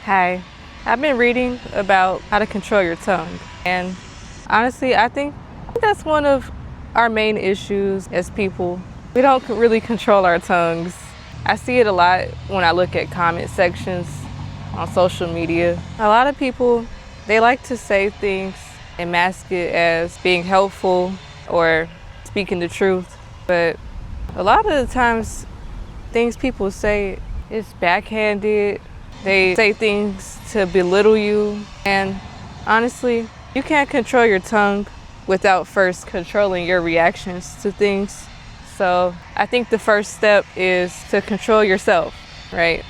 Hi, I've been reading about how to control your tongue, and honestly, I think that's one of our main issues as people. We don't really control our tongues. I see it a lot when I look at comment sections on social media. A lot of people, they like to say things and mask it as being helpful or speaking the truth, but a lot of the times things people say is backhanded. They say things to belittle you, and honestly, you can't control your tongue without first controlling your reactions to things. So I think the first step is to control yourself, right?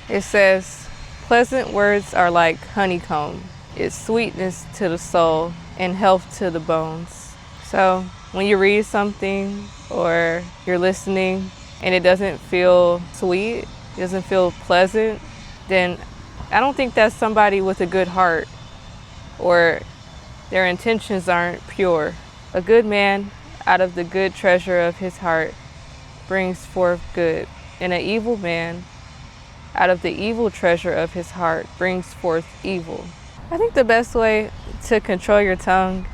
It says, pleasant words are like honeycomb. It's sweetness to the soul and health to the bones. So when you read something or you're listening and it doesn't feel sweet, it doesn't feel pleasant, then I don't think that's somebody with a good heart or their intentions aren't pure. A good man out of the good treasure of his heart brings forth good, and an evil man out of the evil treasure of his heart brings forth evil. I think the best way to control your tongue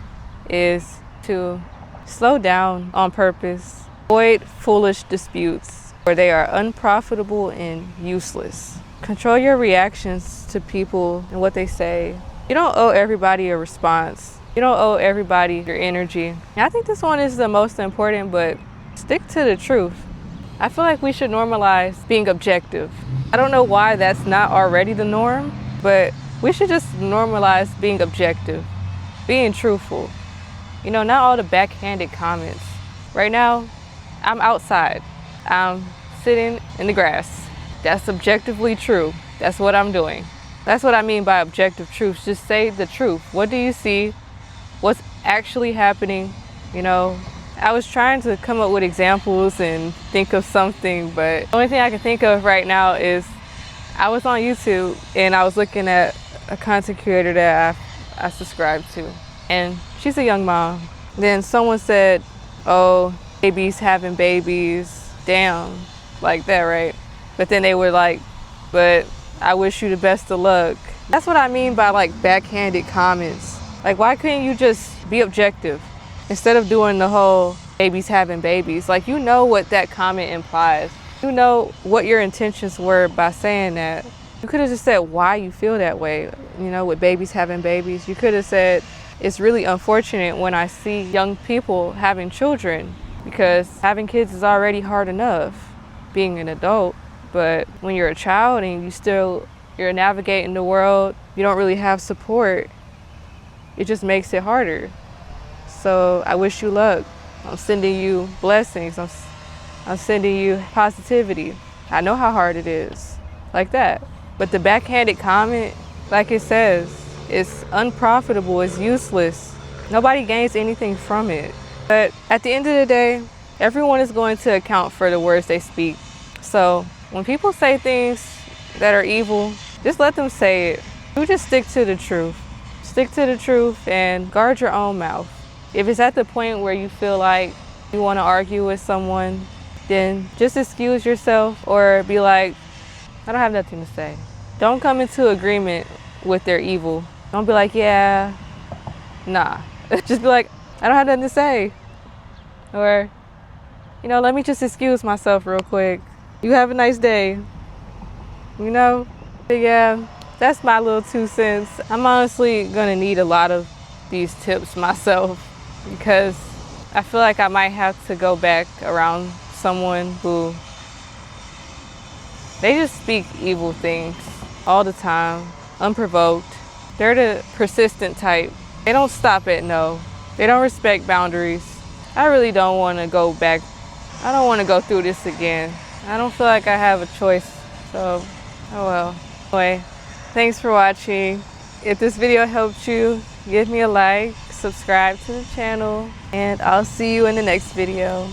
is to slow down on purpose. Avoid foolish disputes where they are unprofitable and useless. Control your reactions to people and what they say. You don't owe everybody a response. You don't owe everybody your energy. And I think this one is the most important, but stick to the truth. I feel like we should normalize being objective. I don't know why that's not already the norm, but we should just normalize being objective, being truthful. You know, not all the backhanded comments. Right now, I'm outside. I'm sitting in the grass. That's objectively true. That's what I'm doing. That's what I mean by objective truth. Just say the truth. What do you see? What's actually happening? You know, I was trying to come up with examples and think of something, but the only thing I can think of right now is I was on YouTube and I was looking at a content creator that I subscribe to, and she's a young mom. Then someone said, oh, babies having babies, damn, like that, right? But then they were like, but I wish you the best of luck. That's what I mean by like backhanded comments. Like, why couldn't you just be objective instead of doing the whole babies having babies? Like, you know what that comment implies. You know what your intentions were by saying that. You could have just said why you feel that way, you know, with babies having babies. You could have said, it's really unfortunate when I see young people having children, because having kids is already hard enough, being an adult. But when you're a child and you're navigating the world, you don't really have support, it just makes it harder. So I wish you luck. I'm sending you blessings. I'm sending you positivity. I know how hard it is, like that. But the backhanded comment, like it says, it's unprofitable, it's useless. Nobody gains anything from it. But at the end of the day, everyone is going to account for the words they speak. So when people say things that are evil, just let them say it. You just stick to the truth. Stick to the truth and guard your own mouth. If it's at the point where you feel like you want to argue with someone, then just excuse yourself or be like, I don't have nothing to say. Don't come into agreement with their evil. Don't be like, yeah, nah. Just be like, I don't have nothing to say. Or, you know, let me just excuse myself real quick. You have a nice day. You know? But yeah, that's my little 2 cents. I'm honestly gonna need a lot of these tips myself, because I feel like I might have to go back around someone who, they just speak evil things all the time, unprovoked. They're the persistent type. They don't stop at no. They don't respect boundaries. I really don't want to go back. I don't want to go through this again. I don't feel like I have a choice, so oh well. Anyway, thanks for watching. If this video helped you, give me a like, subscribe to the channel, and I'll see you in the next video.